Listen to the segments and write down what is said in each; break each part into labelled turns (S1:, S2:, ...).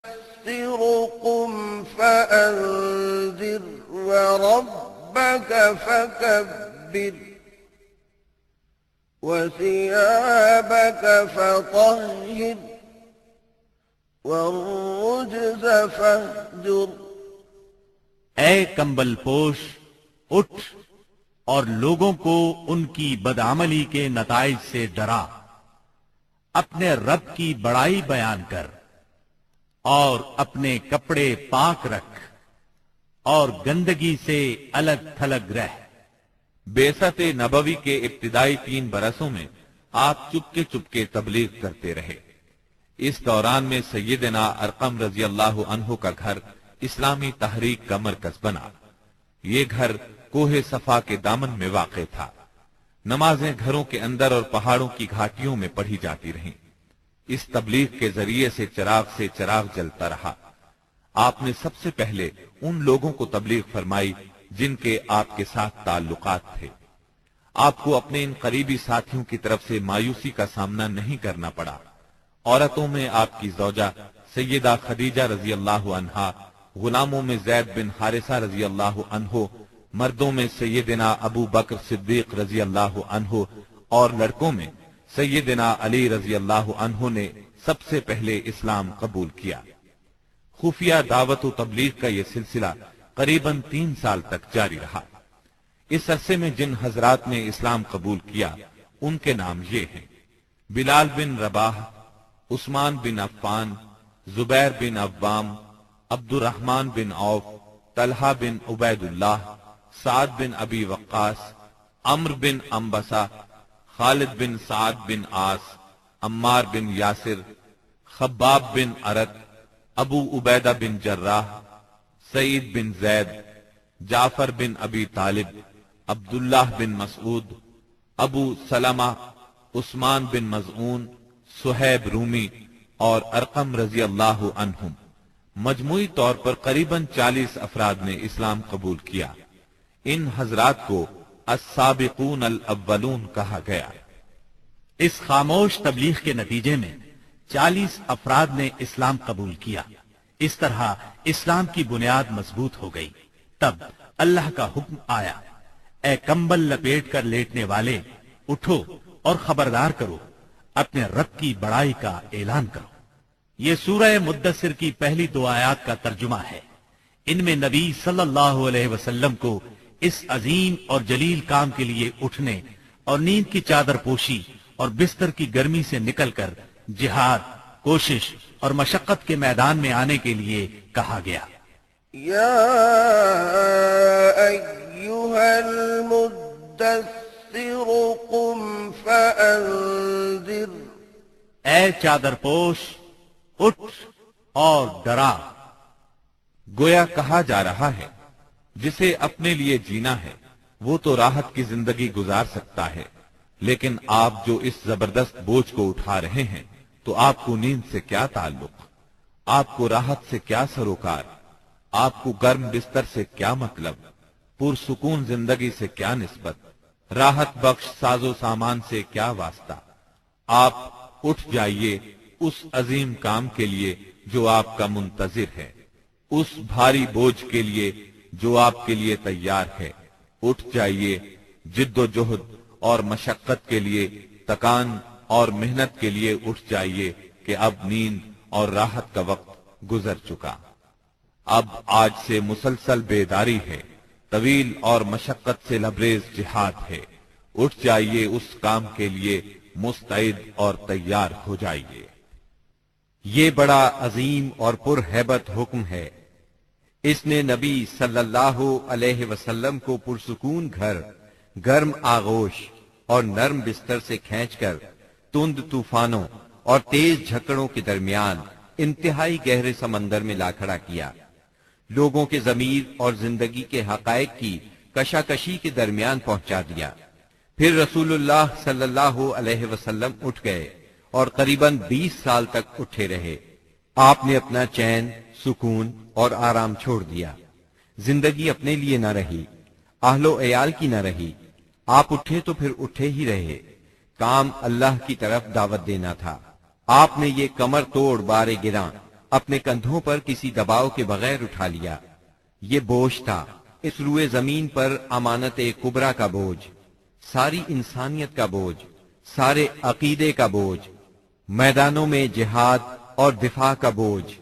S1: يَسِّرْكُمْ فَأَنذِرْ وَرَبَّكَ فَكَبِّرْ وَثِيَابَكَ فَطَهِّرْ وَالرُّجْزَ فَاهْجُرْ۔
S2: اے کمبل پوش، اٹھ اور لوگوں کو ان کی بدعملی کے نتائج سے ڈرا، اپنے رب کی بڑائی بیان کر اور اپنے کپڑے پاک رکھ اور گندگی سے الگ تھلگ رہ۔
S3: بعثت نبوی کے ابتدائی 3 برسوں میں آپ چپکے تبلیغ کرتے رہے۔ اس دوران میں سیدنا ارقم رضی اللہ عنہ کا گھر اسلامی تحریک کا مرکز بنا۔ یہ گھر کوہ صفا کے دامن میں واقع تھا۔ نمازیں گھروں کے اندر اور پہاڑوں کی گھاٹیوں میں پڑھی جاتی رہیں۔ اس تبلیغ کے ذریعے سے چراغ جلتا رہا۔ آپ نے سب سے پہلے ان لوگوں کو تبلیغ فرمائی جن کے آپ کے ساتھ تعلقات تھے۔ آپ کو اپنے ان قریبی ساتھیوں کی طرف سے مایوسی کا سامنا نہیں کرنا پڑا۔ عورتوں میں آپ کی زوجہ سیدہ خدیجہ رضی اللہ عنہا، غلاموں میں زید بن حارثہ رضی اللہ عنہ، مردوں میں سیدنا ابو بکر صدیق رضی اللہ عنہ اور لڑکوں میں سیدنا علی رضی اللہ عنہ نے سب سے پہلے اسلام قبول کیا۔ خفیہ دعوت و تبلیغ کا یہ سلسلہ قریباً 3 سال تک جاری رہا۔ اس عرصے میں جن حضرات نے اسلام قبول کیا ان کے نام یہ ہیں: بلال بن رباح، عثمان بن عفان، زبیر بن عوام، عبد الرحمن بن عوف، طلحہ بن عبید اللہ، سعد بن ابی وقاص، عمرو بن انبسہ، خالد بن سعد بن عاص، عمار بن یاسر، خباب بن ارد، ابو عبیدہ بن جراح، سعید بن زید، جعفر بن ابی طالب، عبداللہ بن مسعود، ابو سلمہ، عثمان بن مظعون، صہیب رومی اور ارقم رضی اللہ عنہم۔ مجموعی طور پر قریباً 40 افراد نے اسلام قبول کیا۔ ان حضرات کو السابقون الاولون کہا گیا۔
S2: اس خاموش تبلیغ کے نتیجے میں 40 افراد نے اسلام قبول کیا۔ اس طرح اسلام کی بنیاد مضبوط ہو گئی۔ تب اللہ کا حکم آیا: اے کمبل لپیٹ کر لیٹنے والے، اٹھو اور خبردار کرو، اپنے رب کی بڑائی کا اعلان کرو۔ یہ سورہ مدثر کی پہلی 2 آیات کا ترجمہ ہے۔ ان میں نبی صلی اللہ علیہ وسلم کو اس عظیم اور جلیل کام کے لیے اٹھنے اور نیند کی چادر پوشی اور بستر کی گرمی سے نکل کر جہاد، کوشش اور مشقت کے میدان میں آنے کے لیے کہا گیا۔
S1: یا ایھا المدثر قم فانذر،
S2: اے چادر پوش، اٹھ اور ڈرا۔
S3: گویا کہا جا رہا ہے جسے اپنے لیے جینا ہے وہ تو راحت کی زندگی گزار سکتا ہے، لیکن آپ جو اس زبردست بوجھ کو اٹھا رہے ہیں تو آپ کو نیند سے کیا تعلق، آپ کو راحت سے کیا سروکار، آپ کو گرم بستر سے کیا مطلب، پرسکون زندگی سے کیا نسبت، راحت بخش ساز و سامان سے کیا واسطہ۔ آپ اٹھ جائیے اس عظیم کام کے لیے جو آپ کا منتظر ہے، اس بھاری بوجھ کے لیے جو آپ کے لیے تیار ہے۔ اٹھ جائیے، جد و جہد اور مشقت کے لیے، تکان اور محنت کے لیے اٹھ جائیے کہ اب نیند اور راحت کا وقت گزر چکا۔ اب آج سے مسلسل بیداری ہے، طویل اور مشقت سے لبریز جہاد ہے۔ اٹھ جائیے اس کام کے لیے، مستعد اور تیار ہو جائیے۔
S4: یہ بڑا عظیم اور پرہیبت حکم ہے۔ اس نے نبی صلی اللہ علیہ وسلم کو پرسکون گھر، گرم آغوش اور نرم بستر سے کھینچ کر تند طوفانوں اور تیز جھکڑوں کے درمیان انتہائی گہرے سمندر میں لا کھڑا کیا، لوگوں کے ضمیر اور زندگی کے حقائق کی کشاکشی کے درمیان پہنچا دیا۔ پھر رسول اللہ صلی اللہ علیہ وسلم اٹھ گئے اور قریباً 20 سال تک اٹھے رہے۔ آپ نے اپنا چین، سکون اور آرام چھوڑ دیا۔ زندگی اپنے لیے نہ رہی، اہل و عیال کی نہ رہی۔ آپ اٹھے تو پھر اٹھے ہی رہے۔ کام اللہ کی طرف دعوت دینا تھا۔ آپ نے یہ کمر توڑ بار گراں اپنے کندھوں پر کسی دباؤ کے بغیر اٹھا لیا۔ یہ بوجھ تھا، اس روئے زمین پر امانت کبریٰ کا بوجھ، ساری انسانیت کا بوجھ، سارے عقیدے کا بوجھ، میدانوں میں جہاد اور دفاع کا بوجھ۔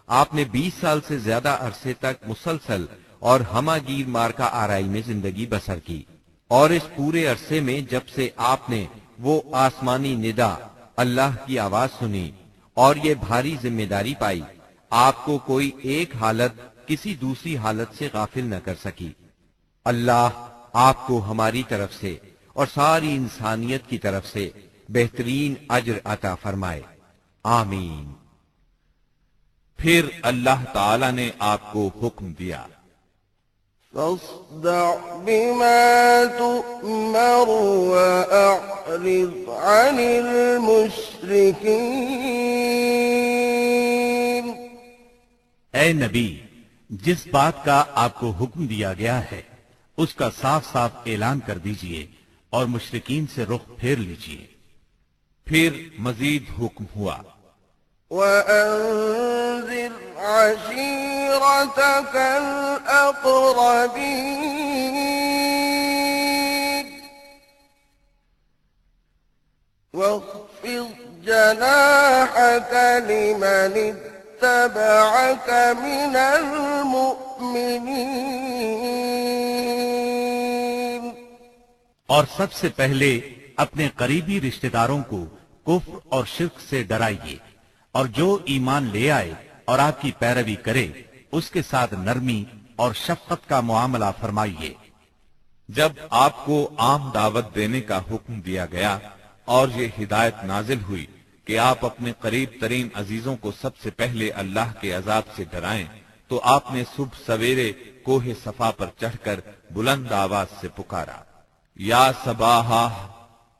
S4: آپ نے 20 سال سے زیادہ عرصے تک مسلسل اور ہمہ گیر مارکا آرائی میں زندگی بسر کی، اور اس پورے عرصے میں جب سے آپ نے وہ آسمانی ندا اللہ کی آواز سنی اور یہ بھاری ذمہ داری پائی، آپ کو کوئی ایک حالت کسی دوسری حالت سے غافل نہ کر سکی۔ اللہ آپ کو ہماری طرف سے اور ساری انسانیت کی طرف سے بہترین اجر عطا فرمائے، آمین۔
S3: پھر اللہ تعالی نے آپ کو حکم دیا،
S1: فاصدع بما تؤمر وأعرض عن المشركين۔
S2: اے نبی، جس بات کا آپ کو حکم دیا گیا ہے اس کا صاف صاف اعلان کر دیجئے اور مشرکین سے رخ پھیر لیجئے۔
S3: پھر مزید حکم ہوا،
S1: وأنذر عشيرتك الأقربين واخفض جناحك لمن اتبعك من المؤمنين۔
S2: اور سب سے پہلے اپنے قریبی رشتہ داروں کو کفر اور شرک سے ڈرائیے، اور جو ایمان لے آئے اور آپ کی پیروی کرے اس کے ساتھ نرمی اور شفقت کا معاملہ فرمائیے۔
S3: جب آپ کو عام دعوت دینے کا حکم دیا گیا اور یہ ہدایت نازل ہوئی کہ آپ اپنے قریب ترین عزیزوں کو سب سے پہلے اللہ کے عذاب سے ڈرائیں، تو آپ نے صبح سویرے کوہ صفا پر چڑھ کر بلند آواز سے پکارا، یا صباحا۔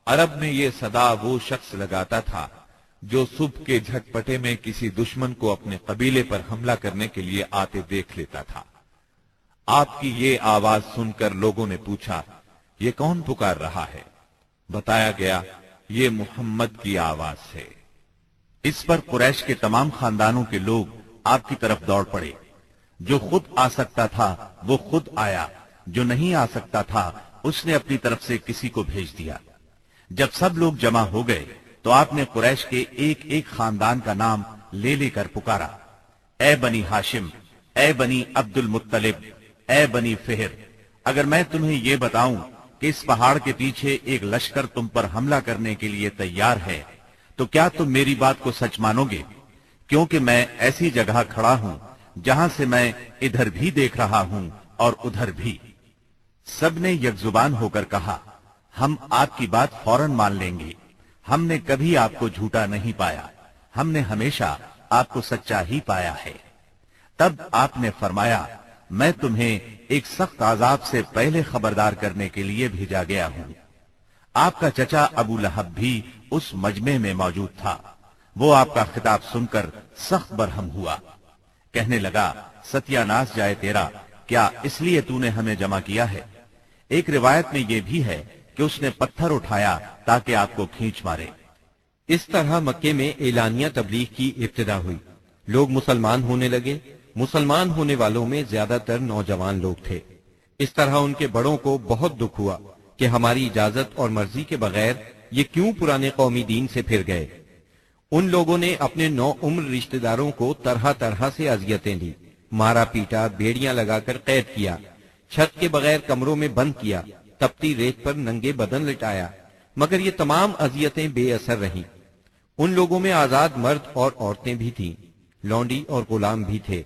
S3: عرب میں یہ صدا وہ شخص لگاتا تھا جو صبح کے جھٹپٹے میں کسی دشمن کو اپنے قبیلے پر حملہ کرنے کے لیے آتے دیکھ لیتا تھا۔ آپ کی یہ آواز سن کر لوگوں نے پوچھا، یہ کون پکار رہا ہے؟ بتایا گیا، یہ محمد کی آواز ہے۔
S2: اس پر قریش کے تمام خاندانوں کے لوگ آپ کی طرف دوڑ پڑے۔ جو خود آ سکتا تھا وہ خود آیا، جو نہیں آ سکتا تھا اس نے اپنی طرف سے کسی کو بھیج دیا۔ جب سب لوگ جمع ہو گئے تو آپ نے قریش کے ایک ایک خاندان کا نام لے لے کر پکارا، اے بنی ہاشم، اے بنی عبد المطلب، اے بنی فہر، اگر میں تمہیں یہ بتاؤں کہ اس پہاڑ کے پیچھے ایک لشکر تم پر حملہ کرنے کے لیے تیار ہے تو کیا تم میری بات کو سچ مانو گے؟ کیونکہ میں ایسی جگہ کھڑا ہوں جہاں سے میں ادھر بھی دیکھ رہا ہوں اور ادھر بھی۔ سب نے یک زبان ہو کر کہا، ہم آپ کی بات فوراً مان لیں گے، ہم نے کبھی آپ کو جھوٹا نہیں پایا، ہم نے ہمیشہ آپ کو سچا ہی پایا ہے۔ تب آپ نے فرمایا، میں تمہیں ایک سخت عذاب سے پہلے خبردار کرنے کے لیے بھیجا گیا ہوں۔ آپ کا چچا ابو لہب بھی اس مجمع میں موجود تھا۔ وہ آپ کا خطاب سن کر سخت برہم ہوا، کہنے لگا، ستیہ ناس جائے تیرا، کیا اس لیے تو نے ہمیں جمع کیا ہے؟ ایک روایت میں یہ بھی ہے کہ اس نے پتھر اٹھایا تاکہ آپ کو کھینچ مارے۔
S4: اس طرح مکے میں اعلانیہ تبلیغ کی ابتدا ہوئی، لوگ مسلمان ہونے لگے۔ مسلمان ہونے والوں میں زیادہ تر نوجوان لوگ تھے۔ اس طرح ان کے بڑوں کو بہت دکھ ہوا کہ ہماری اجازت اور مرضی کے بغیر یہ کیوں پرانے قومی دین سے پھر گئے۔ ان لوگوں نے اپنے نو عمر رشتہ داروں کو طرح طرح سے اذیتیں دی، مارا پیٹا، بیڑیاں لگا کر قید کیا، چھت کے بغیر کمروں میں بند کیا، تپتی ریت پر ننگے بدن لٹایا، مگر یہ تمام اذیتیں بے اثر رہیں۔ ان لوگوں میں آزاد مرد اور عورتیں بھی تھیں، لونڈی اور غلام بھی تھے۔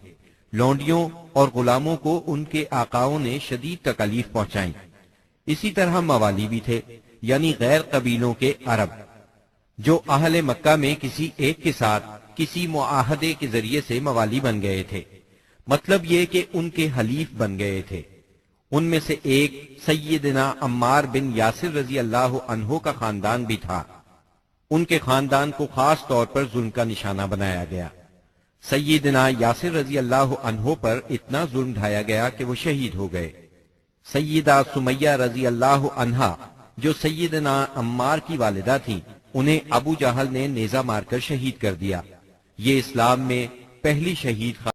S4: لونڈیوں اور غلاموں کو ان کے آقاؤں نے شدید تکالیف پہنچائیں۔ اسی طرح موالی بھی تھے، یعنی غیر قبیلوں کے عرب، جو اہل مکہ میں کسی ایک کے ساتھ کسی معاہدے کے ذریعے سے موالی بن گئے تھے، مطلب یہ کہ ان کے حلیف بن گئے تھے۔ ان میں سے ایک سیدنا عمار بن یاسر رضی اللہ عنہ کا خاندان بھی تھا۔ ان کے خاندان کو خاص طور پر ظلم کا نشانہ بنایا گیا۔ سیدنا یاسر رضی اللہ عنہ پر اتنا ظلم ڈھایا گیا کہ وہ شہید ہو گئے۔ سیدہ سمیہ رضی اللہ عنہا جو سیدنا عمار کی والدہ تھی، انہیں ابو جہل نے نیزہ مار کر شہید کر دیا۔ یہ اسلام میں پہلی شہید